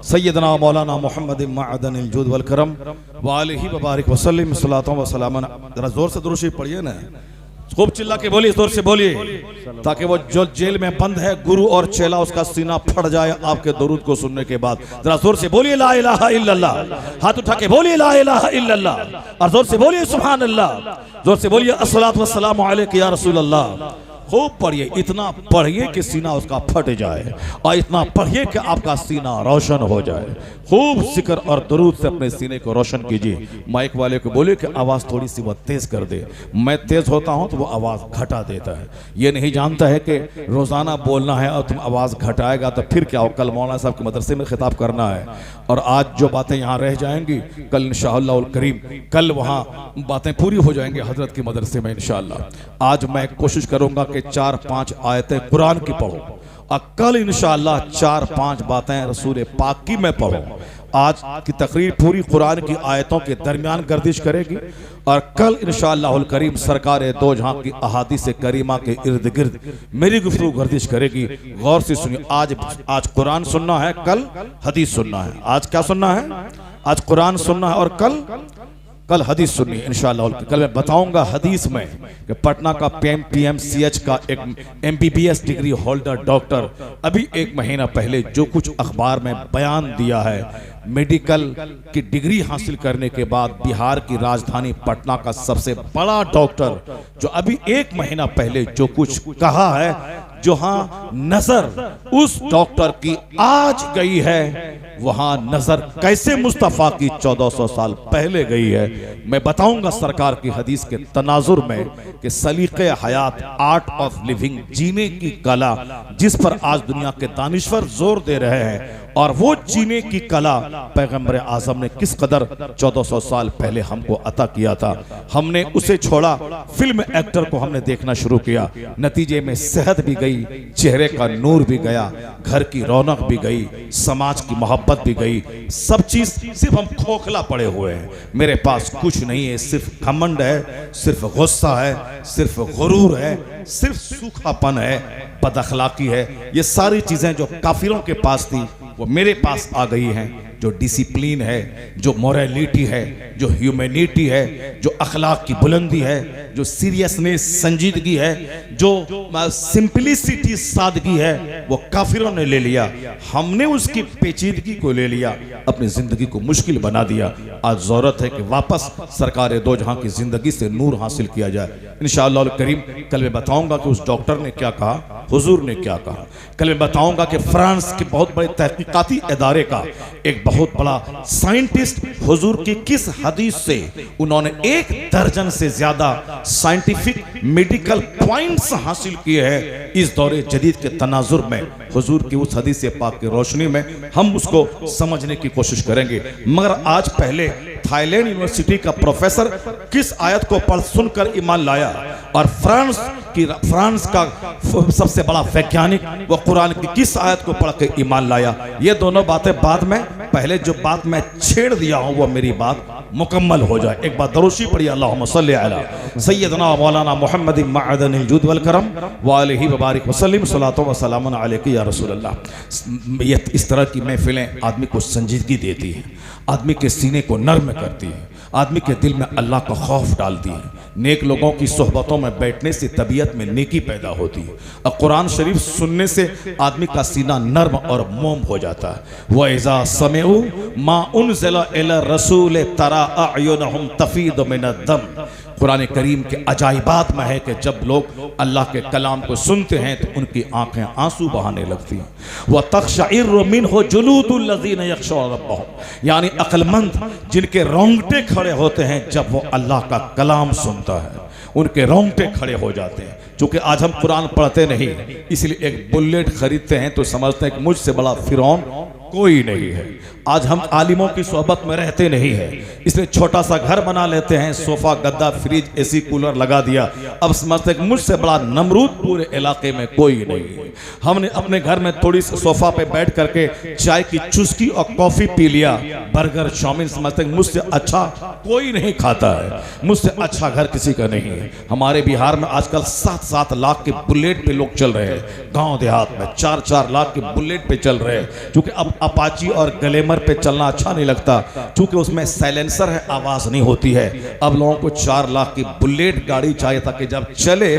सैयदना मौलाना मोहम्मद मअदनिल जूद वल करम व आलिहि व बारिक वसल्लम सलातु व सलामन। जरा जोर से दुरूद शरीफ पढ़िए ना, खूब चिल्ला के बोलिए, जोर से बोलिए, ताकि वो जो जेल में बंद है गुरु और चेला उसका सीना फट जाए आपके दुरूद को सुनने के बाद। जरा जोर से बोलिए ला इलाहा इल्लल्लाह, हाथ उठा के बोलिए ला इलाहा इल्लल्लाह, और जोर से बोलिए सुभान अल्लाह, जोर से बोलिए अस्सलातु वस्सलामु अलैका या रसूल अल्लाह। खूब पढ़िए, इतना पढ़िए कि सीना उसका फट जाए और इतना पढ़िए कि आपका सीना रोशन हो जाए। खूब जिक्र और दरूद से अपने सीने को रोशन कीजिए। माइक वाले को बोले कि आवाज़ थोड़ी सी वो तेज़ कर दे। मैं तेज़ होता हूँ तो वो आवाज़ घटा देता है। ये नहीं जानता है कि रोज़ाना बोलना है और तुम आवाज़ घटाएगा तो फिर क्या हो। कल मौलाना साहब के मदरसे में खिताब करना है और आज जो बातें यहाँ रह जाएंगी कल इंशाअल्लाह करीम कल वहाँ बातें पूरी हो जाएंगी हजरत के मदरसे में इंशाअल्लाह। आज मैं कोशिश करूँगा कि 4-5 आयतें कुरान की पढ़ूं और कल इंशाअल्लाह 4-5 बातें रसूल पाक की मैं पढ़ूं। आज की तकरीर पूरी कुरान की आयतों के दरमियान गर्दिश करेगी और कल इंशाअल्लाह करीम सरकार दो जहां की अहादीस करीमा के इर्द गिर्द मेरी गुफ्तगू गर्दिश करेगी। गौर से सुनिए, आज कुरान सुनना है, कल हदीस सुनना है। आज क्या सुनना है? आज कुरान सुनना है और कल हदीस सुननी इंशाअल्लाह। कल मैं बताऊंगा हदीस में कि पटना का PMCH का एक MBBS डिग्री होल्डर डॉक्टर अभी 1 महीना पहले जो कुछ अखबार में बयान दिया है, मेडिकल की डिग्री हासिल करने के बाद बिहार की राजधानी पटना का सबसे बड़ा डॉक्टर जो अभी 1 महीना पहले जो कुछ कहा है, जहां नजर उस डॉक्टर की आज गई है वहां नजर कैसे मुस्तफा की 1400 साल पहले गई है। मैं बताऊंगा सरकार की हदीस के तनाजुर में कि सलीक़े हयात, आर्ट ऑफ लिविंग, जीने की कला जिस पर आज दुनिया के दानिश्वर जोर दे रहे हैं और वो जीने की कला पैगंबर आजम ने किस कदर 1400 साल पहले हमको अता किया था। हमने उसे छोड़ा, फिल्म एक्टर को हमने देखना शुरू किया, नतीजे में सेहत भी गई, चेहरे का नूर भी गया, घर की रौनक भी गई, समाज की मोहब्बत भी गई। सब चीज सिर्फ हम खोखला पड़े हुए हैं। मेरे पास कुछ नहीं है, सिर्फ घमंड है, सिर्फ गुस्सा है, सिर्फ गुरूर है, सिर्फ सूखापन है, बदअखलाकी है। ये सारी चीजें जो काफिरों के पास थी वो मेरे पास आ गई हैं। जो डिसिप्लिन है, जो मोरालिटी है, जो ह्यूमैनिटी है, जो अखलाक की बुलंदी है, जो सीरियसनेस, संजीदगी है, जो सिंपलिसिटी, सादगी है, वो काफिरों ने ले लिया। हमने उसकी पेचीदगी को ले लिया, अपनी जिंदगी को मुश्किल बना दिया। आज जरूरत है कि वापस सरकार दो जहां की जिंदगी से नूर हासिल किया जाए इंशाअल्लाह करीम। कल मैं बताऊंगा कि उस डॉक्टर ने क्या कहा, हुजूर ने क्या कहा। कल मैं बताऊंगा कि फ्रांस के बहुत बड़े तहकीकाती इदारे का एक बहुत बड़ा साइंटिस्ट हुजूर की किस हदीस से उन्होंने 1 दर्जन से ज्यादा साइंटिफिक मेडिकल पॉइंट्स हासिल किए हैं। इस दौरे जदीद के तनाजुर में हुजूर की उस हदीस पाक की रोशनी में हम उसको समझने की कोशिश करेंगे। मगर आज पहले थाईलैंड यूनिवर्सिटी का प्रोफेसर किस आयत को पढ़ सुनकर ईमान लाया और फ्रांस का सबसे बड़ा वैज्ञानिक वो कुरान की किस आयत को पढ़ के ईमान लाया, ये दोनों बातें बाद में। पहले जो बात मैं छेड़ दिया हूं वो मेरी बात मुकम्मल हो जाए। एक बात दरूशी पढ़िए, अल्लाहुम्मा सल्ली अला सय्यदना मौलाना मोहम्मद मअदनिल जूद वल करम व आलिहि व बारिक वसल्लम सलातो व सलामुन अलैका या रसूल अल्लाह। ये इस तरह की महफिलें आदमी को संजीदगी देती है, आदमी के सीने को नर्म करती है, आदमी के दिल में अल्लाह का खौफ डालती है। नेक लोगों की सोहबतों में बैठने से तबीयत में नेकी पैदा होती है और कुरान शरीफ सुनने से आदमी का सीना नर्म और मोम हो जाता है। व इज़ा समिउ मा उनज़िला इला रसूल तरा अयुनहुम तफीदु मिनद्दम। कुरान करीम के अजाइबात में है कि जब लोग अल्लाह के कलाम को सुनते हैं तो उनकी आंखें आंसू बहाने लगती हैं। वह तक़शइर्रु मिन्हु जुलूदुल लज़ीना यख़शौना रब्बहुम, यानी अक्लमंद जिनके रोंगटे खड़े होते हैं जब वो अल्लाह का कलाम सुनता है, उनके रोंगटे खड़े हो जाते हैं। चूंकि आज हम कुरान पढ़ते नहीं, इसलिए एक बुलेट खरीदते हैं तो समझते हैं कि मुझसे बड़ा फिरौन कोई नहीं है। आज हम आलिमों की सोहबत में रहते नहीं है, इसलिए छोटा सा घर बना लेते हैं, सोफा, गद्दा, फ्रिज, एसी, कूलर लगा दिया। अब समझते हैं कि मुझसे बड़ा नमरूद पूरे इलाके में कोई नहीं है। हमने अपने घर में थोड़ी सी सोफा पे बैठ करके चाय की चुस्की और कॉफी पी लिया, बर्गर, चाउमीन, समझते हैं मुझसे अच्छा कोई नहीं खाता है, मुझसे अच्छा घर किसी का नहीं है। हमारे बिहार में आजकल 7-7 लाख के बुलेट पे लोग चल रहे हैं, गाँव देहात में 4-4 लाख के बुलेट पे चल रहे हैं, क्योंकि अब अब अपाची और ग्लैमर पे चलना अच्छा नहीं लगता, क्योंकि उसमें साइलेंसर है, आवाज नहीं होती है। अब लोगों को 4 लाख की बुलेट गाड़ी चाहिए ताकि जब चले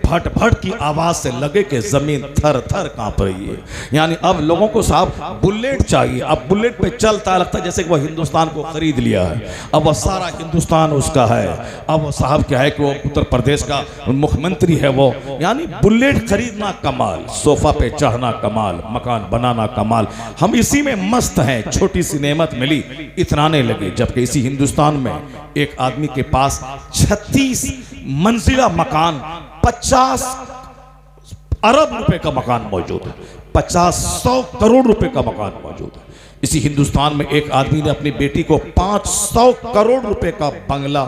फट फट की आवाज से लगे कि जमीन थर थर कांप रही है। यानी अब लोगों को साहब बुलेट चाहिए। अब बुलेट पे चलता लगता है जैसे कि वो हिंदुस्तान को खरीद लिया है, अब वो सारा हिंदुस्तान उसका है। अब वो साहब क्या है कि वो उत्तर प्रदेश का मुख्यमंत्री है वो। यानी बुलेट खरीदना कमाल, सोफा पे चढ़ना कमाल, मकान बनाना कमाल। हम इसी में मस्त हैं। छोटी सी नेमत मिली, इतराने लगे, जबकि इसी हिंदुस्तान में एक आदमी के पास 36 मंजिला मकान, 50 अरब रुपए का मकान मौजूद है, 50-100 करोड़ रुपए का मकान मौजूद है। इसी हिंदुस्तान में एक आदमी ने अपनी बेटी को 500 करोड़ रुपए का बंगला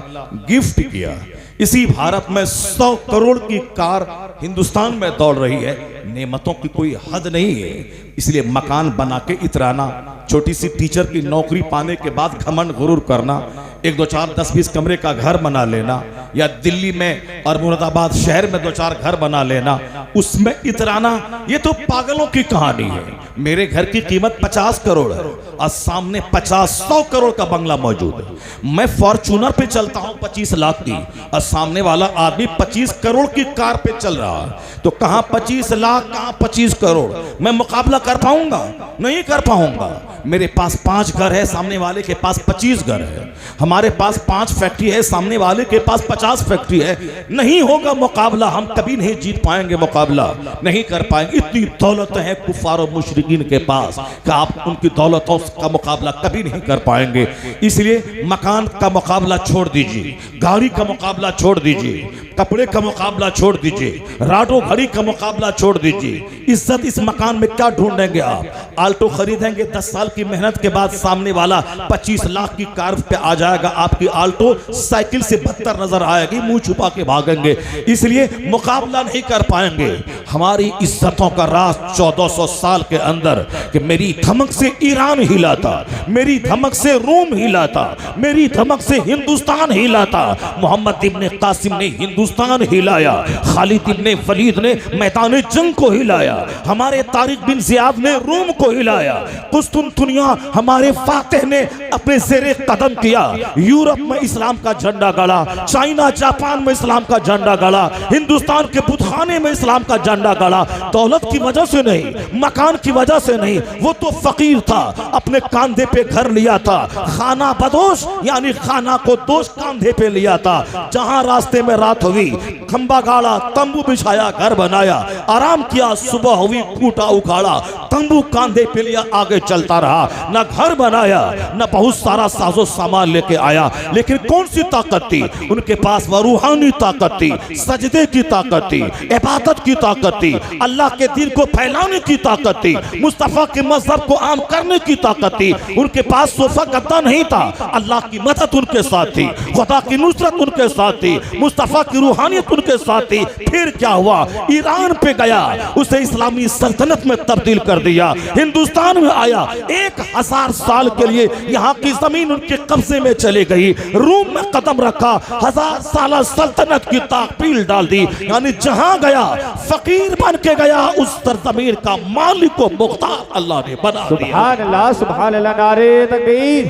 गिफ्ट किया। इसी भारत में 100 करोड़ की कार हिंदुस्तान में दौड़ रही है। नेमतों की कोई हद नहीं है, इसलिए मकान बना के इतराना, छोटी सी टीचर की नौकरी पाने के बाद घमंड गुरूर करना, 1 2 4 10 20 कमरे का घर बना लेना, या दिल्ली में और मुरादाबाद शहर में 2-4 घर बना लेना, उसमें इतराना, ये तो पागलों की कहानी है। मेरे घर की कीमत 50 करोड़ है और सामने 50-100 करोड़ का बंगला मौजूद है। मैं फॉर्चूनर पे चलता हूं 25 लाख की और सामने वाला आदमी 25 करोड़ की कार पे चल रहा है। तो कहां 25 लाख, कहां 25 करोड़? मैं मुकाबला कर पाऊंगा? नहीं कर पाऊंगा। मेरे पास 5 घर है, सामने वाले के पास 25 घर है। हमारे पास 5 फैक्ट्री है, सामने वाले के पास 50 फैक्ट्री है। नहीं होगा मुकाबला, हम कभी नहीं जीत पाएंगे, मुकाबला नहीं कर पाएंगे। इतनी दौलत है कुफार और मुशरिकीन के पास कि आप उनकी दौलतों का मुकाबला कभी नहीं कर पाएंगे। इसलिए मकान का मुकाबला छोड़ दीजिए, गाड़ी का मुकाबला छोड़ दीजिए, कपड़े का मुकाबला छोड़ दीजिए, राडो घड़ी का मुकाबला छोड़ दीजिए। इज्जत इस मकान में क्या ढूंढेंगे आप? आल्टो खरीदेंगे, 10 साल की मेहनत के बाद सामने वाला 25 लाख की कार पे आ जाएगा, आपकी आल्टो साइकिल से बदतर नजर आएगी, मुंह छुपा के भागेंगे। इसलिए मुकाबला नहीं कर पाएंगे। हमारी इज्जतों का राज 1400 साल के अंदर कि मेरी धमक से ईरान हिला था, मेरी धमक से रोम हिला था, मेरी धमक से हिंदुस्तान हिला था। मोहम्मद इब्ने कासिम ने हिंदुस्तान हिलाया, खालिद इब्ने वलीद ने मैदान जंग को हिलाया, हमारे तारिक बिन जियाद ने रोम को हिलाया, कुस्तुनतुनिया हमारे फातेह ने अपने ज़ेरे कदम किया। यूरोप में इस्लाम का झंडा गाड़ा, चाइना जापान में इस्लाम का झंडा गाड़ा, हिंदुस्तान के बुतखाने में इस्लाम का झंडा गाड़ा। दौलत की वजह से नहीं, मकान की वजह से नहीं, वो तो फकीर था, अपने कांधे पे घर लिया था, खाना बदोश यानी खाना को दोष कांधे पे लिया था। जहां रास्ते में रात हुई, खंबा गाड़ा, तंबू बिछाया, घर बनाया, आराम किया, सुबह हुई, खूंटा उखाड़ा, तंबू कांधे पे लिया, आगे चलता रहा। ना घर बनाया, ना बहुत सारा साजो सामान लेके आया, लेकिन कौन सी ताकत थी उनके पास? वो रूहानी ताकत थी, सजदे की ताकत थी, इबादत की ताकत थी, अल्लाह के दिन को फैलाने की ताकत थी, मुस्तफा के मजहब को आम करने की ताकत थी। उनके पास सोफा गद्दा नहीं था, अल्लाह की मदद उनके साथ थी, खुदा की नुसरत उनके साथ थी, मुस्तफा की रूहानियत उनके साथ थी। फिर क्या हुआ? ईरान पे गया, उसे इस्लामी सल्तनत में तब्दील कर दिया, हिंदुस्तान में आया, 1000 साल के लिए यहाँ की जमीन उनके कब्जे में चली गई। रूम में कदम रखा, 1000 साल सल्तनत की ताकपील डाल दी। यानी जहां गया फकीर बन के गया, उस सरजमीन का मालिक को मुख्तार अल्लाह ने बना दिया। सुभान अल्लाह, सुभान अल्लाह। नारे तकबीर,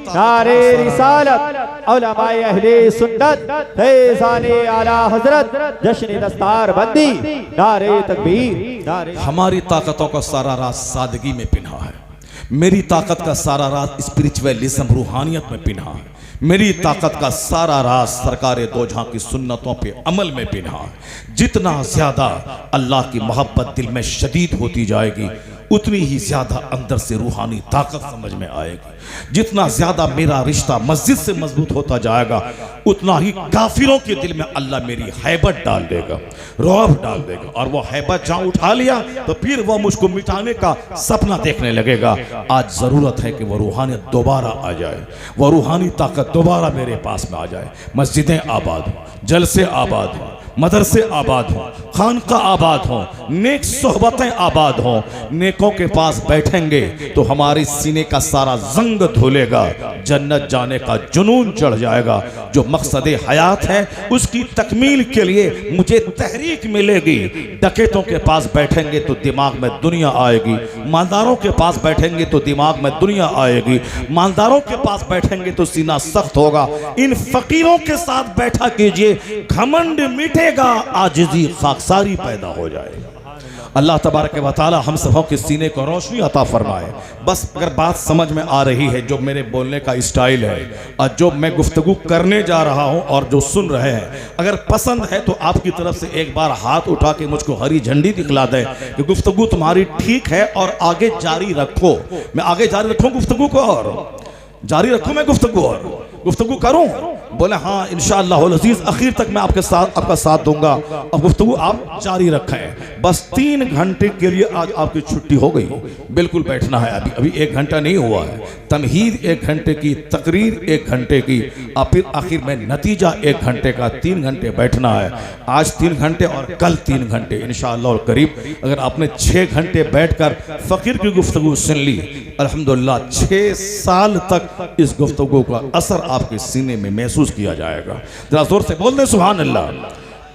नारे रिसालत, उलमाए अहले सुन्नत, फैज़ाने आला हजरत, जश्न दस्तार बंदी, नारे तकबीर, नारे। हमारी ताकतों का सारा राज सादगी में पिन्हा है। मेरी ताकत का सारा राज स्पिरिचुअलिज्म, रूहानियत में पिन्हा है। मेरी ताकत का सारा राज सरकार दो जहां की सुन्नतों पे अमल में पिन्हा है। जितना ज्यादा अल्लाह की मोहब्बत दिल में शदीद होती जाएगी, उतनी ही ज्यादा अंदर से रूहानी ताकत समझ में आएगी। जितना ज्यादा मेरा रिश्ता मस्जिद से मजबूत होता जाएगा, उतना ही काफिरों के दिल में अल्लाह मेरी हैबत डाल देगा, रौब डाल देगा। और वो हैबत जहां उठा लिया तो फिर वह मुझको मिटाने का सपना देखने लगेगा। आज जरूरत है कि वह रूहानियत दोबारा आ जाए, वह रूहानी ताकत दोबारा मेरे पास में आ जाए। मस्जिदें आबाद हो, जलसे आबाद हो, मदरसे आबाद हों, खानका आबाद हों, नेक सोहबतें आबाद हों, नेकों के पास बैठेंगे तो हमारे सीने का सारा जंग धुलेगा, जन्नत जाने का जुनून चढ़ जाएगा। जो मकसद हयात है उसकी तकमील के लिए मुझे तहरीक मिलेगी। डकैतों के पास बैठेंगे तो दिमाग में दुनिया आएगी, मालदारों के पास बैठेंगे तो दिमाग में दुनिया आएगी, मालदारों के पास बैठेंगे तो सीना सख्त होगा। इन फकीरों के साथ बैठा कीजिए, घमंड मिटेगा, आजिज़ी खाकसारी पैदा हो जाएगी। अल्लाह तबारक व तआला हम सबों के सीने को रोशनी अता फरमाए। बस अगर बात समझ में आ रही है, जो मेरे बोलने का स्टाइल है और जो मैं गुफ्तगू करने जा रहा हूं और जो सुन रहे हैं, अगर पसंद है तो आपकी तरफ से एक बार हाथ उठा के मुझको हरी झंडी दिखला दें कि गुफ्तगू तुम्हारी ठीक है और आगे जारी रखो। मैं आगे जारी रखूं गुफ्तगू को, और जारी रखूं मैं गुफ्तगू, और गुफ्तगू करूं? बोले हाँ इंशाअल्लाह अज़ीज़, आखिर तक मैं आपका साथ दूंगा। अब गुफ्तगू आप जारी रखें। बस 3 घंटे के लिए आज आपकी छुट्टी हो गई, बिल्कुल बैठना है। अभी 1 घंटा नहीं हुआ है। तमहीद 1 घंटे की, तकरीर 1 घंटे की, और फिर आखिर में नतीजा 1 घंटे का। 3 घंटे बैठना है। आज 3 घंटे और कल 3 घंटे इंशाअल्लाह करीब। अगर आपने 6 घंटे बैठकर फ़कीर की गुफ्तगू सुन ली, अल्हम्दुलिल्लाह 6 साल तक इस गुफ्तगू का असर आपके सीने में महसूस किया जाएगा। जरा जोर से बोल दे सुभान अल्लाह।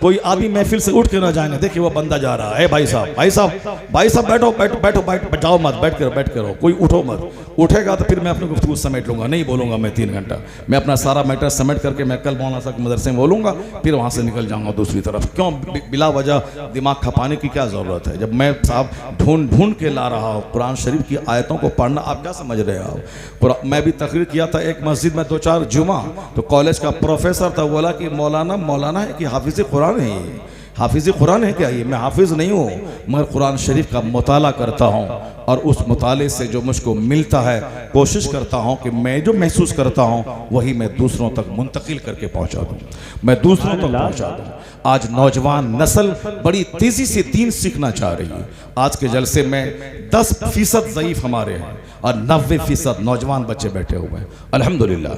कोई आदमी महफिल से उठ के ना जाएंगे, देखिए वो बंदा जा रहा है, भाई साहब भाई साहब भाई साहब बैठो बैठो बैठो बैठ जाओ मत, बैठ कर रहो, कोई उठो मत। उठेगा तो फिर मैं अपनी गुफ्तगू समेट लूंगा, नहीं बोलूंगा मैं 3 घंटा। मैं अपना सारा मैटर समेट करके मैं कल मौलाना साहब मदरसे में बोलूंगा, फिर वहाँ से निकल जाऊंगा दूसरी तरफ। क्यों बिला वजह दिमाग खपाने की क्या ज़रूरत है? जब मैं साहब ढूंढ के ला रहा हूँ कुरान शरीफ की आयतों को पढ़ना, आप क्या समझ रहे हो? मैं भी तकरीर किया था एक मस्जिद में 2-4 जुमा, तो कॉलेज का प्रोफेसर था, बोला कि मौलाना है कि हाफिज़ कुरान है? ये हाफिज़ कुरान है क्या? ये मैं हाफिज़ नहीं हूँ, मगर कुरान शरीफ का मुताला करता हूँ और उस मुताले से जो मुझको मिलता है कोशिश करता हूँ कि मैं जो महसूस करता हूँ वही मैं दूसरों तक मुंतकिल करके पहुँचा दूँ, मैं दूसरों तक पहुँचा दूँ। आज नौजवान नस्ल बड़ी तेज़ी से दीन सीखना चाह रही है। आज के जलसे में 10% ज़ईफ़ हमारे हैं और 90% नौजवान बच्चे बैठे हुए हैं अल्हम्दुलिल्लाह।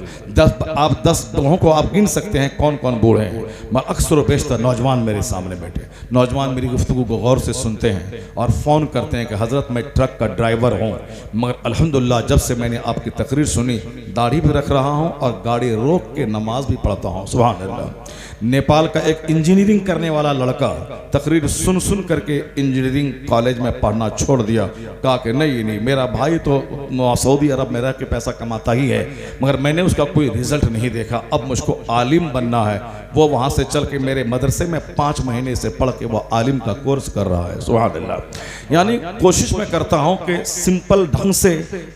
आप 10 लोगों को आप गिन सकते हैं कौन कौन बूढ़े हैं, मगर अक्सर बेशतर नौजवान मेरे सामने बैठे। नौजवान मेरी गुफ्तगू को गौर से सुनते हैं और फ़ोन करते हैं कि हज़रत मैं ट्रक का ड्राइवर हूँ, मगर अल्हम्दुलिल्लाह जब से मैंने आपकी तकरीर सुनी, दाढ़ी भी रख रहा हूँ और गाड़ी रोक के नमाज भी पढ़ता हूँ। सुभान अल्लाह। नेपाल का एक इंजीनियरिंग करने वाला लड़का तकरीर सुन करके इंजीनियरिंग कॉलेज में पढ़ना छोड़ दिया। कहा कि नहीं मेरा भाई तो सऊदी अरब में रह के पैसा कमाता ही है, मगर मैंने उसका कोई रिजल्ट नहीं देखा, अब मुझको आलिम बनना है। वो वहाँ से चल के मेरे मदरसे में 5 महीने से पढ़ के वो आलिम का कोर्स कर रहा है। सुभान अल्लाह। यानी कोशिश मैं करता हूँ कि सिंपल ढंग से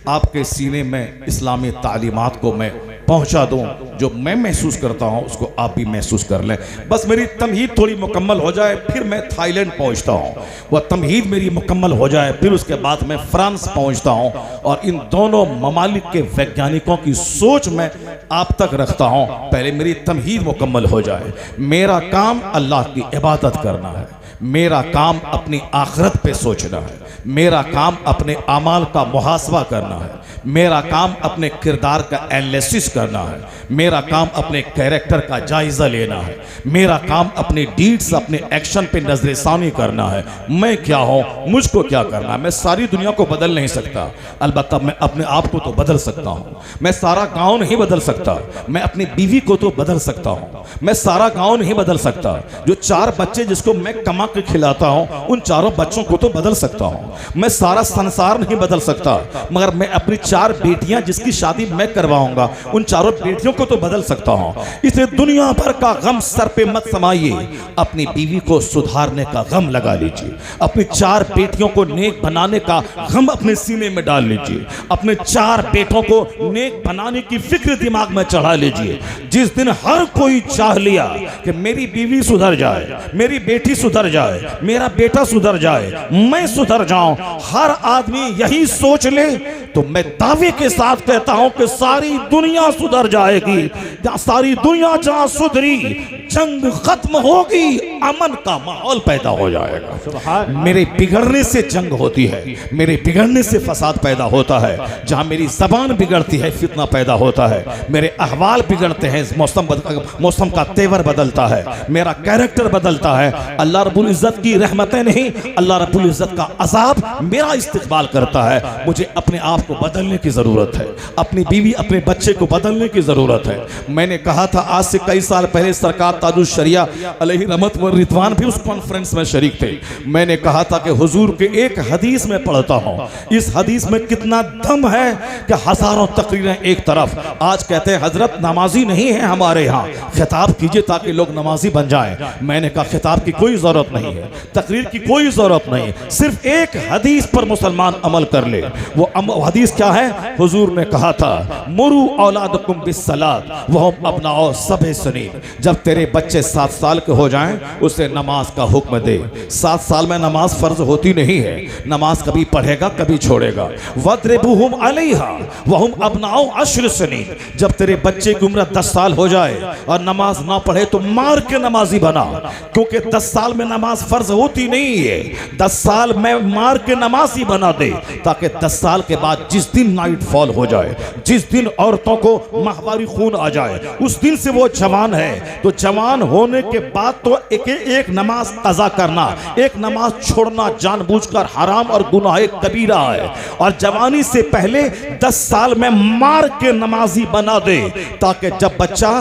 आपके सीने में इस्लामी तालीमात को मैं पहुँचा दूँ, जो मैं महसूस करता हूँ उसको आप भी महसूस कर लें। बस मेरी तमहीद थोड़ी मुकम्मल हो जाए, फिर मैं थाईलैंड पहुँचता हूँ। वह तमहीद मेरी मुकम्मल हो जाए, फिर उसके बाद मैं फ्रांस पहुँचता हूँ और इन दोनों ममालिक के वैज्ञानिकों की सोच मैं आप तक रखता हूँ। पहले मेरी तमहीद मुकम्मल हो जाए। मेरा काम अल्लाह की इबादत करना है, मेरा काम अपनी आखिरत पे सोचना है, मेरा काम अपने अमाल का मुहासबा करना है, मेरा काम अपने किरदार का एनालिसिस करना है, मेरा काम अपने कैरेक्टर का जायज़ा लेना है, मेरा काम अपने डीड्स अपने एक्शन पे नजरसानी करना है। मैं क्या हूँ, मुझको क्या करना है। मैं सारी दुनिया को बदल नहीं सकता, अलबत्ता मैं अपने आप को तो बदल सकता हूँ। मैं सारा गाँव नहीं बदल सकता, मैं अपनी बीवी को तो बदल सकता हूँ। मैं सारा गाँव नहीं बदल सकता, जो 4 बच्चे जिसको मैं कमा के खिलाता हूँ उन 4 बच्चों को तो बदल सकता हूँ। मैं सारा संसार नहीं बदल सकता, मगर मैं अपनी 4 बेटियां जिसकी शादी मैं करवाऊंगा उन 4 बेटियों को तो बदल सकता हूं। इसलिए दुनिया भर का गम सर पे मत समाइए, अपनी बीवी को सुधारने का गम लगा लीजिए, अपनी 4 बेटियों को नेक बनाने का गम अपने सीने में डाल लीजिए, अपने 4 बेटों को नेक बनाने की फिक्र दिमाग में चढ़ा लीजिए। जिस दिन हर कोई चाह लिया कि मेरी बीवी सुधर जाए, मेरी बेटी सुधर जाए, मेरा बेटा सुधर जाए, मैं सुधर जाऊं, हर आदमी यही सोच ले, तो मैं दावे के साथ कहता हूं कि सारी दुनिया सुधर जाएगी। सारी दुनिया जहां सुधरी, जंग खत्म होगी, अमन का माहौल पैदा हो जाएगा। सुभान मेरे बिगड़ने से जंग होती है, मेरे बिगड़ने से फसाद पैदा होता है। जहां मेरी जबान बिगड़ती है फितना पैदा होता है, मेरे अहवाल बिगड़ते हैं, मौसम का तेवर बदलता है, मेरा कैरेक्टर बदलता है। अल्लाह रब्बुल इज्जत की रहमतें नहीं, अल्लाह रब्बुल इज्जत का अज़ाब मेरा इस्तिक़बाल करता है। मुझे अपने आप को बदलने की ज़रूरत है, अपनी बीवी अपने बच्चे को बदलने की ज़रूरत है। मैंने कहा था आज से कई साल पहले सरकार ताजुल शरिया अलैहि रहमत व रिदवान भी उस कॉन्फ्रेंस में शरीक थे। मैंने कहा था कि हुजूर के एक हदीस में पढ़ता हूँ, इस हदीस में कितना दम है कि हजारों तकरीरें एक तरफ। आज कहते हैं हजरत नमाजी नहीं है हमारे यहाँ, खिताब कीजिए ताकि लोग नमाजी बन जाएं। मैंने कहा खिताब की कोई ज़रूरत नहीं है, तकरीर की कोई ज़रूरत नहीं, सिर्फ एक हदीस पर मुसलमान अमल कर ले। वो हदीस क्या है? हुजूर ने कहा था मुरू औलादकुम बिस्सलात वहुम अबनाओ सबे सनीन। जब तेरे बच्चे 7 साल के हो जाएं उसे नमाज का हुक्म दे। 7 साल में नमाज फर्ज होती नहीं है, नमाज कभी पढ़ेगा कभी छोड़ेगा। वद्रिबुहुम अलैहा वहुम अबनाओ अश्र सनीन। जब तेरे बच्चे की उम्र 10 साल हो जाए और नमाज ना पढ़े तो मार के नमाजी बना, क्योंकि 10 साल में नमाज फर्ज होती नहीं है। 10 साल में मार के नमाजी बना दे, ताकि 10 साल के बाद जिस दिन नाइट फॉल हो जाए, जिस दिन औरतों को माहवारी खून आ जाए, उस दिन से वो जवान है। तो जवान होने के बाद तो एक नमाज कज़ा करना, एक नमाज छोड़ना जानबूझकर हराम और गुनाह कबीरा है। और जवानी से पहले 10 साल में मार के नमाजी बना दे, ताकि जब बच्चा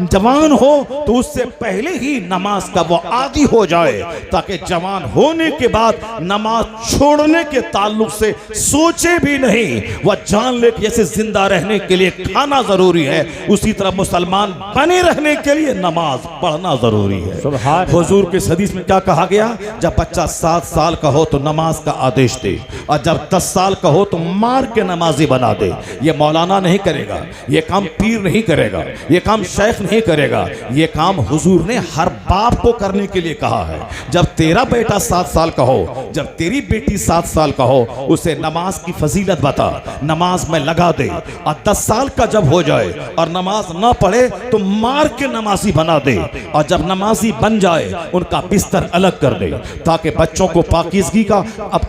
जवान हो तो उससे पहले ही नमाज का वो आदी हो जाए, ताकि जवान होने के बाद नमाज छोड़ने के ताल्लुक से सोचे भी नहीं। वह जान ले कि जैसे जिंदा रहने के लिए खाना जरूरी है, उसी तरह मुसलमान बने रहने के लिए नमाज पढ़ना जरूरी है। हुजूर के हदीस में क्या कहा गया? जब बच्चा 7 साल का हो तो नमाज का आदेश दे, और जब 10 साल का हो तो मार के नमाजी बना दे। ये मौलाना नहीं करेगा, ये काम पीर नहीं करेगा, ये काम शेख नहीं करेगा, ये काम हुजूर ने हर बाप को करने के लिए कहा है। जब तेरा बेटा 7 साल का हो, जब तेरी बेटी 7 साल का हो, उसे नमाज की फजीलत बता, नमाज में लगा दे। और 10 साल का जब हो जाए और नमाज ना पढ़े तो मार के नमाजी बना दे। और जब नमाजी बन जाए उनका बिस्तर अलग कर दे, ताकि बच्चों को पाकीज़गी का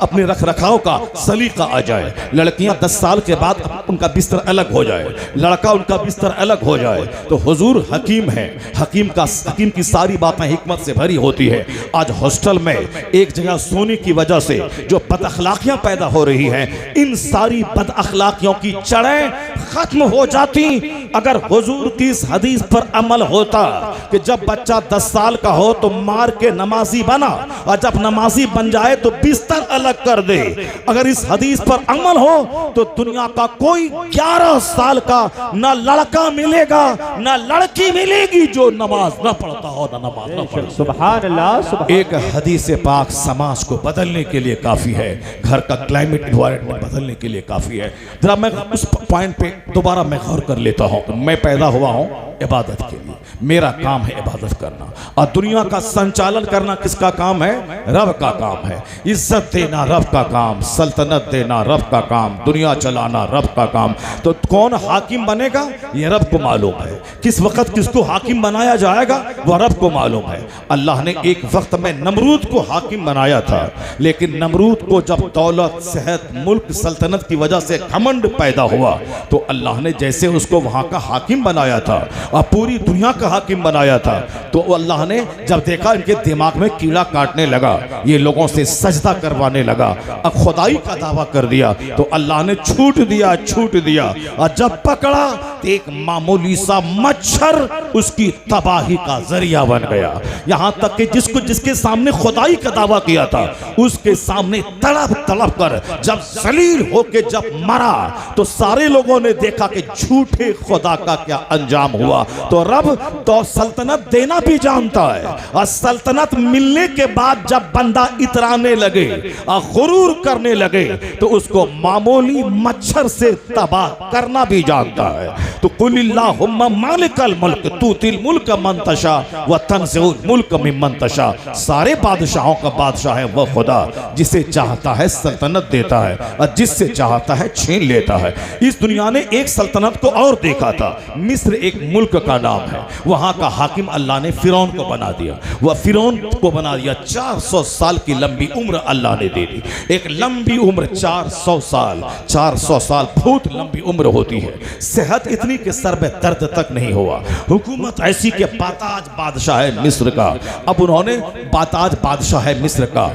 अपने रख रखाव का सलीका आ जाए। लड़कियां 10 साल के बाद उनका बिस्तर अलग हो जाए, लड़का उनका बिस्तर अलग हो जाए। तो हुजूर हकीम है, हकीम की सारी बातें हिकमत से भरी होती है। आज हॉस्टल में एक जगह सोने की वजह से जो बदअखलाकियां पैदा हो रही हैं, इन सारी बदअखलाकियों की जड़ें खत्म हो जाती अगर हुजूर की इस हदीस पर अमल होता कि जब बच्चा 10 साल का हो तो मार के नमाजी बना, और जब नमाजी बन जाए तो बिस्तर अलग कर दे। अगर इस हदीस पर अमल हो तो दुनिया का कोई 11 साल का ना लड़का मिलेगा ना लड़की मिलेगी जो नमाज ना पढ़ता हो, ना नमाज ना पढ़ता। सुभान अल्लाह। एक हदीस पाक समाज को बदलने के लिए काफी है, घर का क्लाइमेट एनवायरनमेंट बदलने के लिए काफी है। जरा मैं उस पॉइंट पे दोबारा मैं गौर कर लेता हूँ। मैं पैदा हुआ हूँ इबादत के लिए, मेरा काम है इबादत करना, और दुनिया का संचालन करना किसका काम है? रब का काम है। इज्जत देना रब का काम, सल्तनत देना रब का काम, दुनिया चलाना रब का काम। तो कौन हाकिम बनेगा ये रब को मालूम है, किस वक्त किसको हाकिम बनाया जाएगा वह रब को मालूम है। अल्लाह ने एक वक्त में नमरूद को हाकिम बनाया था, लेकिन नमरूद को जब दौलत, सेहत, मुल्क, सल्तनत की वजह से घमंड पैदा हुआ तो अल्लाह ने जैसे उसको वहाँ का हाकिम बनाया था और पूरी दुनिया का हाकिम बनाया था, तो अल्लाह ने जब देखा इनके दिमाग में कीड़ा काटने लगा, ये लोगों से सजदा करवाने लगा, अब खुदाई का दावा कर दिया, तो अल्लाह ने छूट दिया। और जब पकड़ा तो एक मामूली सा मच्छर उसकी तबाही का जरिया बन गया। यहाँ तक कि जिसके सामने खुदाई का दावा किया था उसके सामने तड़प कर जब जलील होके जब मरा तो सारे लोगों ने देखा कि झूठे खुदा का क्या अंजाम हुआ। तो रब तो सल्तनत देना भी जानता है, और सल्तनत मिलने के बाद जब बंदा इतराने लगे और गुरूर करने लगे तो उसको मामूली मच्छर से तबाह करना भी जानता है। तो कुलिल्लाहुम्मा मालिकल मुल्क तूतिल मुल्क मन तशा व तंज़िउल मुल्क मिम्मन तशा। सारे बादशाहों का बादशाह है वह खुदा, जिसे चाहता है सल्तनत देता है और जिससे चाहता है छीन लेता है। इस दुनिया ने एक सल्तनत को और देखा था, मिस्र एक मुल्क का नाम है, वहां का हाकिम अल्लाह ने फिरौन को बना दिया। वह फिरौन को बना दिया, 400 साल की लंबी उम्र अल्लाह ने दे दी। एक लंबी उम्र 400 साल, 400 साल बहुत लंबी उम्र होती है। सेहत इतनी कि सर में दर्द तक नहीं हुआ। हुकूमत ऐसी के बाताज बादशाह है मिस्र का। अब उन्होंने बाताज बादशाह है मिस्र का,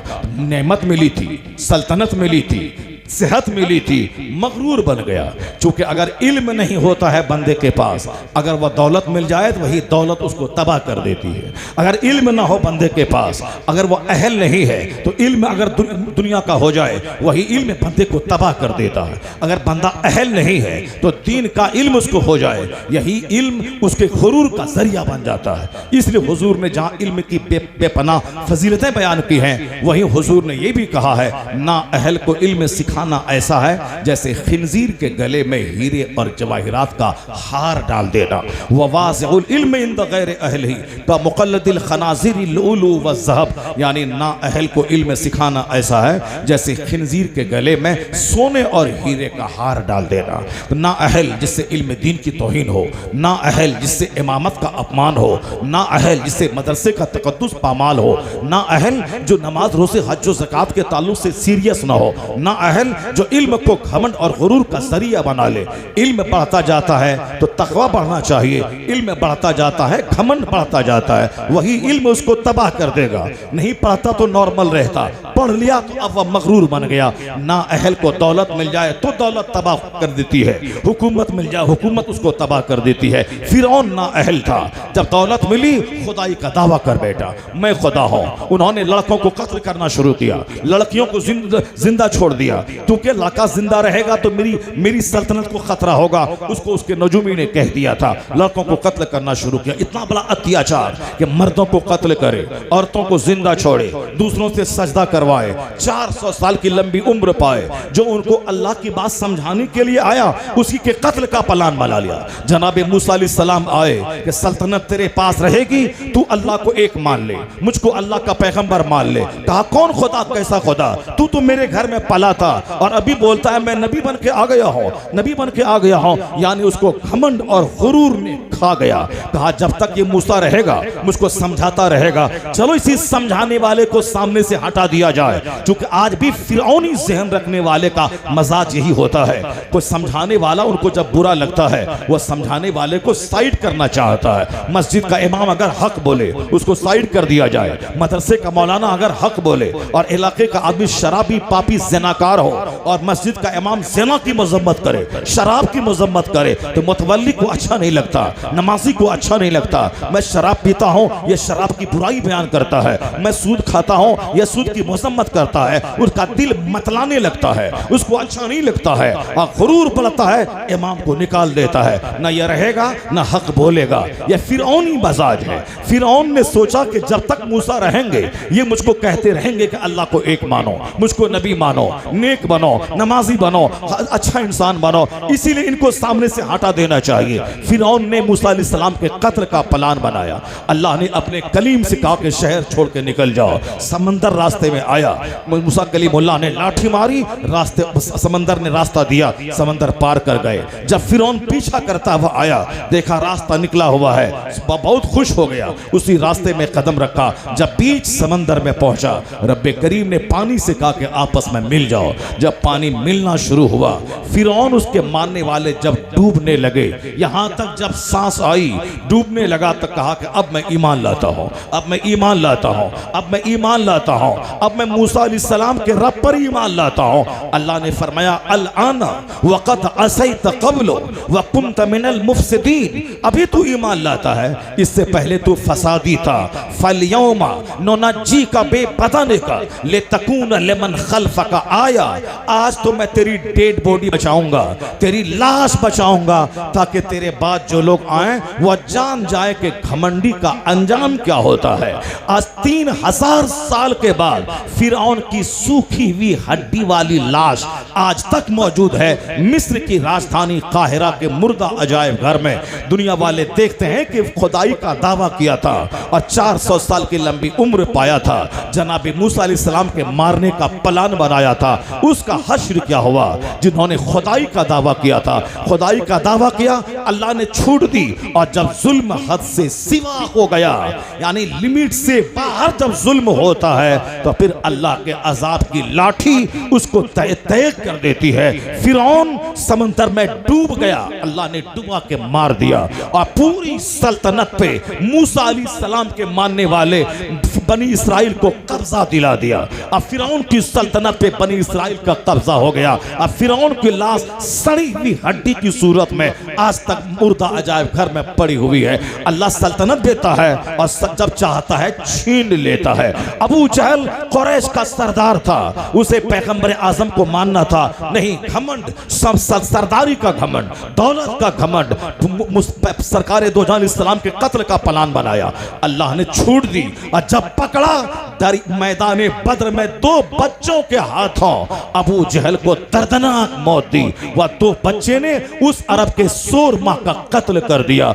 नेमत मिली थी, सल्तनत मिली थी, सेहत मिली थी, मगरूर बन गया। क्योंकि अगर इल्म नहीं होता है बंदे के पास, अगर वह दौलत मिल जाए तो वही दौलत उसको तबाह कर देती है। अगर इल्म ना हो बंदे के पास, अगर वह अहल नहीं है तो इल्म अगर दुनिया का हो जाए वही इल्म बंदे को तबाह कर देता है। अगर बंदा अहल नहीं है तो दीन का इल्म उसको हो जाए, यही इल्म उसके गुरूर का जरिया बन जाता है। इसलिए हुजूर ने जहाँ इल्म की बेपनाह फजीलतें बयान की हैं, वहीं हुजूर ने यह भी कहा है, ना अहल को इल्म खाना ऐसा है जैसे खिंजीर के गले में हीरे और जवाहिरात का हार डाल देना। ववाज़िउल इल्म इंद गैर अहलिही का मुक़ल्लिदिल खनाज़िरिल लुलु व ज़हब, यानी ना अहल को इल्म सिखाना ऐसा है जैसे खिंजीर के गले में सोने और हीरे का हार डाल देना। ना अहल जिससे इल्म दीन की तौहीन हो, ना अहल जिससे इमामत का अपमान हो, ना अहल जिससे मदरसे का तक़द्दुस पामाल हो, ना अहल जो नमाज रोज़े हज व ज़कात के ताल्लुक से सीरियस ना हो, ना अहल जो इल्म को घमंड और गुरूर का जरिया बना ले। इल्म बढ़ता जाता है तो तक़वा बढ़ना चाहिए, इल्म बढ़ता जाता है घमंड बढ़ता जाता है, वही इल्म उसको तबाह कर देगा। नहीं पढ़ता तो नॉर्मल रहता, पढ़ लिया तो अब वह मगरूर बन गया। ना अहल को दौलत मिल जाए तो दौलत तबाह कर देती है, हुकूमत मिल जाए हुकूमत उसको तबाह कर देती है। फिरौन ना अहल था, जब दौलत मिली खुदाई का दावा कर बैठा, मैं खुदा हूं। उन्होंने लड़कों को कत्ल करना शुरू किया, लड़कियों को जिंदा छोड़ दिया, क्योंकि लड़का जिंदा रहेगा तो मेरी सल्तनत को खतरा होगा। उसको उसके नजूमी ने कह दिया था, लड़कों को कत्ल करना शुरू किया। इतना बड़ा अत्याचार कि मर्दों को कत्ल करे, औरतों को जिंदा छोड़े, दूसरों से सजदा करवाए, 400 साल की लंबी उम्र पाए। जो उनको अल्लाह की बात समझाने के लिए आया उसी के कत्ल का प्लान बना लिया। जनाब मूसा अलैहिस्सलाम आए कि सल्तनत तेरे पास रहेगी, तू अल्लाह को एक मान ले, मुझको अल्लाह का पैगंबर मान ले। कहा कौन खुदा, कैसा खुदा, तू तो मेरे घर में पला था और अभी बोलता है मैं नबी बन के आ गया हूँ, नबी बन के आ गया हूँ। यानी उसको घमंड और गुरूर ने खा गया। कहा जब तक ये मूसा रहेगा मुझको समझाता रहेगा, चलो इसी समझाने वाले को सामने से हटा दिया जाए। क्योंकि आज भी फिरौनी ज़हन रखने वाले का मजाज यही होता है, कोई समझाने वाला उनको जब बुरा लगता है वह समझाने वाले को साइड करना चाहता है। मस्जिद का इमाम अगर हक बोले उसको साइड कर दिया जाए, मदरसे का मौलाना अगर हक बोले और इलाके का आदमी शराबी पापी ज़नाकार हो और मस्जिद का इमाम ज़िना की मजम्मत करे, शराब की मजम्मत करे, तो मुतवल्ली को अच्छा नहीं लगता, नमाजी को अच्छा नहीं लगता। मैं शराब पीता हूँ ये शराब की बुराई बयान करता है, मैं सूद खाता हूँ ये सूद की मजम्मत करता है, उसका दिल मतलाने लगता है, उसको अच्छा नहीं लगता है और गुरूर बढ़ता है, इमाम को निकाल देता है। न ये रहेगा न हक बोलेगा। यह फिरौनी मजाज है। फिरौन ने सोचा कि जब तक मूसा रहेंगे ये मुझको कहते रहेंगे कि अल्लाह को एक मानो, मुझको नबी मानो, नेक बनो, नमाजी बनो, अच्छा इंसान बनो, इसीलिए इनको सामने से हटा देना चाहिए। फिरौन ने मूसा अलैहिस्सलाम के कत्ल का प्लान बनाया। अल्लाह ने अपने कलीम से कहा कि शहर छोड़ के निकल जाओ। समंदर रास्ते में आया, मूसा कलीमुल्लाह ने लाठी मारी, रास्ते समंदर ने रास्ता दिया, समंदर पार कर गए। जब फिरौन पीछा करता हुआ आया, देखा रास्ता निकला हुआ है, बहुत खुश हो गया, उसी रास्ते में कदम रखा। जब बीच समंदर में पहुंचा, रब्बे करीम ने पानी से कहा कि आपस में मिल जाओ। जब पानी मिलना शुरू हुआ, फिरौन उसके मानने वाले जब डूबने लगे, यहां तक जब सांस आई डूबने लगा, तो कहा कि अब मैं ईमान लाता हूं, अब मैं ईमान लाता हूं, अब मैं ईमान लाता हूं, अब मैं मूसा अलैहिस्सलाम के रब पर ईमान लाता हूं। अल्लाह ने फरमाया अल आना वक़द असैत क़ब्ल व कुन्त मिनल मुफ़सिदीन, अभी तू ईमान लाता है, इससे पहले तू फसादी था। फलयौमा नुनज्जीका बेबदनिका लितकून लिमन खल्फका आया, आज तो मैं तेरी डेड बॉडी बचाऊंगा, तेरी लाश बचाऊंगा, ताकि तेरे बाद जो लोग आए वह जान जाए कि घमंडी का अंजाम क्या होता है। आज 3000 साल के बाद फिरौन की सूखी हुई हड्डी वाली लाश आज तक मौजूद है मिस्र की राजधानी काहिरा के मुर्दा अजायब घर में। दुनिया वाले देखते हैं कि खुदाई का दावा किया था और 400 साल की लंबी उम्र पाया था। जनाब मूसा अलैहिस्सलाम के मारने का प्लान बनाया था, उसका हश्र क्या हुआ? जिन्होंने खुदाई का दावा किया था, खुदाई का दावा किया, अल्लाह ने छूट दी। और जब जुल्म हद से सिवा हो गया, यानी लिमिट से बाहर जब जुल्म होता है, तो फिर अल्लाह के अजाब की लाठी उसको तय तय कर देती है। फिरौन समंदर में डूब गया, अल्लाह ने डुबा के मार दिया और पूरी सल्तनत पे मूसा अलैहिस्सलाम के मानने वाले बनी इसराइल को कब्जा दिला दिया। अब फिरौन की सल्तनत पे बनी इसराइल का कब्जा हो गया। अब फिरौन की लाश सड़ी हुई हड्डी की सूरत में आज तक मुर्दा अजायब घर में पड़ी हुई है। अल्लाह सल्तनत देता है और जब चाहता है छीन लेता है। अबू जहल कुरैश का सरदार था, उसे पैगंबर आजम को मानना था नहीं, घमंड, सरदारी का घमंड, दौलत का घमंड, सरकार दो जहां इस्लाम के कत्ल का प्लान बनाया। अल्लाह ने छूट दी और जब पकड़ा मैदान बद्र में 2 बच्चों के हाथों अबू जहल को दर्दनाक मौत दी। वह 2 बच्चे ने उस अरब के सूरमा का कत्ल कर दिया।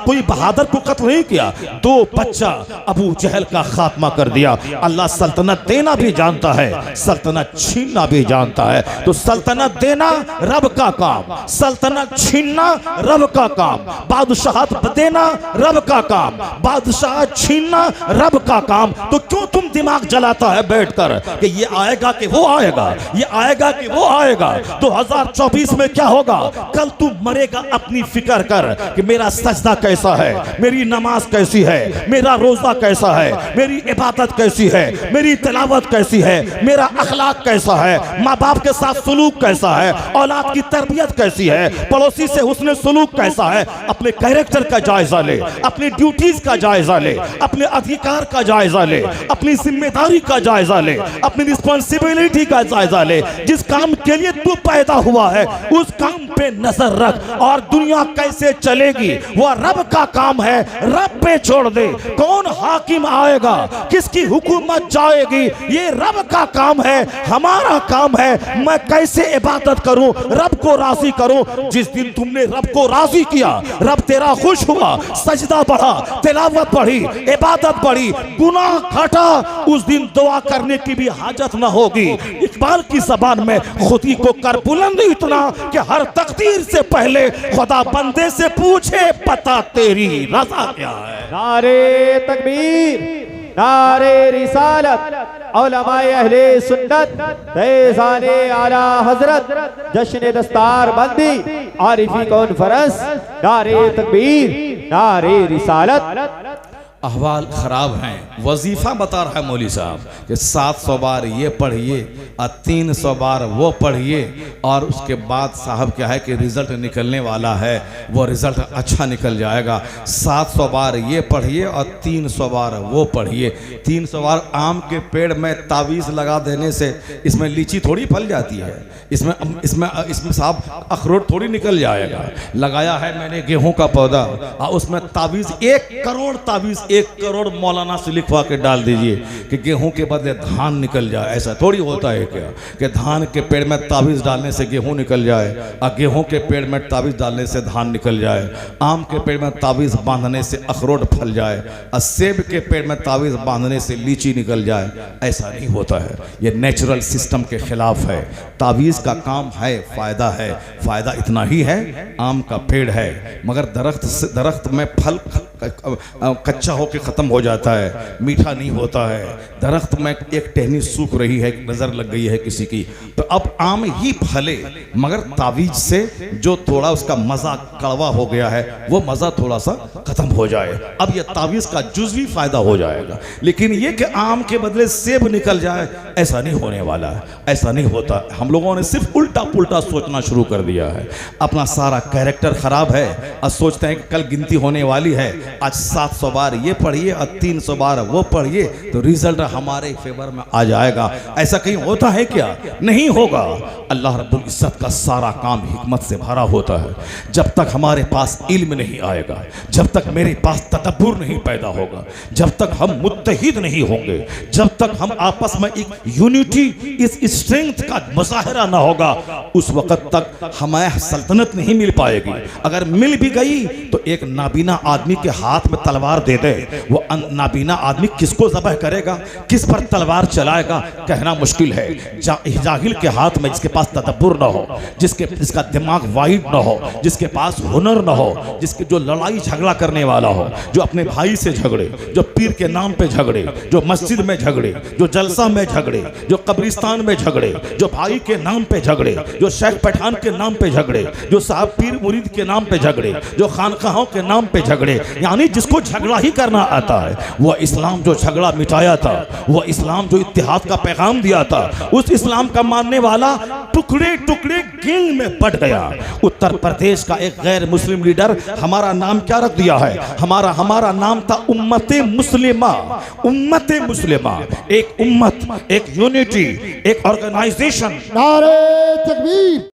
कोई बहादुर को कत्ल नहीं किया, 2 बच्चा अबू जहल का खात्मा कर दिया। अल्लाह सल्तनत देना भी जानता है, सल्तनत छीनना भी जानता है। तो सल्तनत देना रब का काम, सल्तनत छीनना रब का काम, बादशाहत देना रब का काम, बादशाह छीनना रब का काम। तो क्यों तुम दिमाग जलाता है बैठकर कि ये आएगा कि वो आएगा, ये आएगा कि वो आएगा। 2024 में क्या होगा? कल तू मरेगा, अपनी फिक्र कर कि मेरा सजदा कैसा है, मेरी नमाज कैसी है, मेरा रोजा कैसा है, मेरी इबादत कैसी है, मेरी तिलावत कैसी है, मेरा अखलाक कैसा है, माँ बाप के साथ सलूक कैसा है, औलाद की तरबियत कैसी है, पड़ोसी से हुस्न सलूक कैसा है। अपने कैरेक्टर का जायजा ले, अपनी ड्यूटीज का जायजा ले, अपने अधिकार का जायजा ले, अपनी जिम्मेदारी का जायजा ले, अपनी रिस्पॉन्सिबिलिटी का जायजा ले। जिस काम के लिए तू पैदा हुआ है उस काम पे नजर रख। और दुनिया कैसे चलेगी वह रब का काम है, रब पे छोड़ दे। कौन हाकिम आएगा, किसकी हुकूमत जाएगी, ये रब का काम है, हमारा काम है मैं कैसे इबादत करूं, रब को राजी करूं। जिस दिन तुमने रब को राजी किया, रब तेरा खुश हुआ, सजदा बढ़ा, तिलावत बढ़ी, इबादत बढ़ी, गुनाह घटा, उस दिन दुआ करने की भी हाजत न होगी। इकबाल की ज़बान में खुदी को कर बुलंद इतना कि हर तकदीर से पहले खुदा बंदे से पूछे पता तेरी रज़ा क्या है। नारे तकबीर, नारे रिसालत, उलमाए अहले सुन्नत, फैज़ाने आला हजरत, जश्न दस्तार बंदी, आरिफी कॉन्फ्रेंस, नारे तकबीर, नारे रिसालत। अहवाल ख़राब हैं। वजीफ़ा बता रहा है मौली साहब कि 700 बार ये पढ़िए और 300 बार वो पढ़िए और उसके बाद साहब क्या है कि रिज़ल्ट निकलने वाला है, वो रिज़ल्ट अच्छा निकल जाएगा। 700 बार ये पढ़िए और 300 बार वो पढ़िए। 300 बार आम के पेड़ में तावीज़ लगा देने से इसमें लीची थोड़ी फल जाती है, इसमें इसमें इसमें साहब अखरोट थोड़ी निकल जाएगा। लगाया है मैंने गेहूं का पौधा और उसमें तावीज़ 1 करोड़ तावीज़ 1 करोड़ मौलाना से लिखवा के डाल दीजिए कि गेहूं के बदले धान निकल जाए। ऐसा थोड़ी होता है क्या कि धान के पेड़ में तावीज़ डालने से गेहूं निकल जाए और गेहूं के पेड़ में तावीज़ डालने से धान निकल जाए, आम के पेड़ में तावीज़ बांधने से अखरोट फल जाए और सेब के पेड़ में तावीज़ बांधने से लीची निकल जाए। ऐसा नहीं होता है, ये नेचुरल सिस्टम के खिलाफ है। तावीज़ का काम है, फ़ायदा है, फ़ायदा इतना ही है, आम का पेड़ है मगर दरख्त में फल कच्चा होकर ख़त्म हो जाता है, मीठा नहीं होता है। दरख्त में एक टहनी सूख रही है, नज़र लग गई है किसी की, तो अब आम ही फले मगर तावीज़ से जो थोड़ा उसका मज़ा कड़वा हो गया है वो मज़ा थोड़ा सा खत्म हो जाए। अब ये तावीज़ का जुज़वी फायदा हो जाएगा, लेकिन ये कि आम के बदले सेब निकल जाए, ऐसा नहीं होने वाला है, ऐसा नहीं होता। हम लोगों ने सिर्फ उल्टा पुल्टा सोचना शुरू कर दिया है, अपना सारा कैरेक्टर खराब है। आज सोचते हैं कि कल गिनती होने वाली है, आज 700 बार ये पढ़िए और 300 बार वो पढ़िए तो रिजल्ट हमारे फेवर में आ जाएगा। ऐसा कहीं होता है क्या? नहीं होगा। अल्लाह रब्बुल इज्जत का सारा काम हिकमत से भरा होता है। जब तक हमारे पास इल्म नहीं आएगा, जब तक मेरे पास तदब्बुर नहीं पैदा होगा, जब तक हम मुत्तहिद नहीं होंगे, जब तक हम आपस में एक यूनिटी, इस स्ट्रेंथ का मुजाहरा ना होगा, उस वक्त तक हमें सल्तनत नहीं मिल पाएगी। अगर मिल भी गई तो एक नाबीना आदमी के हाथ में तलवार दे दे, वो नाबीना आदमी किसको ज़बह करेगा, किस पर तलवार चलाएगा, कहना मुश्किल है। जाहिल के हाथ में, जिसके पास तदब्बुर ना हो, जिसका दिमाग वाइड ना हो, जिसके पास हुनर ना हो, जिसके जो लड़ाई झगड़ा करने वाला हो, जो अपने भाई से झगड़े, जो पीर के नाम पे झगड़े, जो मस्जिद में झगड़े, जो जलसा में झगड़े, जो कब्रिस्तान में झगड़े, जो भाई के नाम पे झगड़े, जो शेख पठान के नाम पे झगड़े, जो साहब पीर मुरीद के नाम पे झगड़े, जो खानकाहों के नाम पे झगड़े, यानी जिसको झगड़ा ही करना आता है, वह इस्लाम जो झगड़ा मिटाया था, वह इस्लाम जो इत्तेहाद का पैगाम दिया था, उस इस्लाम का मानने वाला टुकड़े टुकड़े गैंग में बट गया। उत्तर प्रदेश का एक गैर मुस्लिम लीडर हमारा नाम क्या रख दिया है? हमारा नाम था उम्मते मुस्लिमा। उम्मते मुस्लिमा, एक उम्मत, एक यूनिटी, एक ऑर्गेनाइजेशन। नारे तकबीर।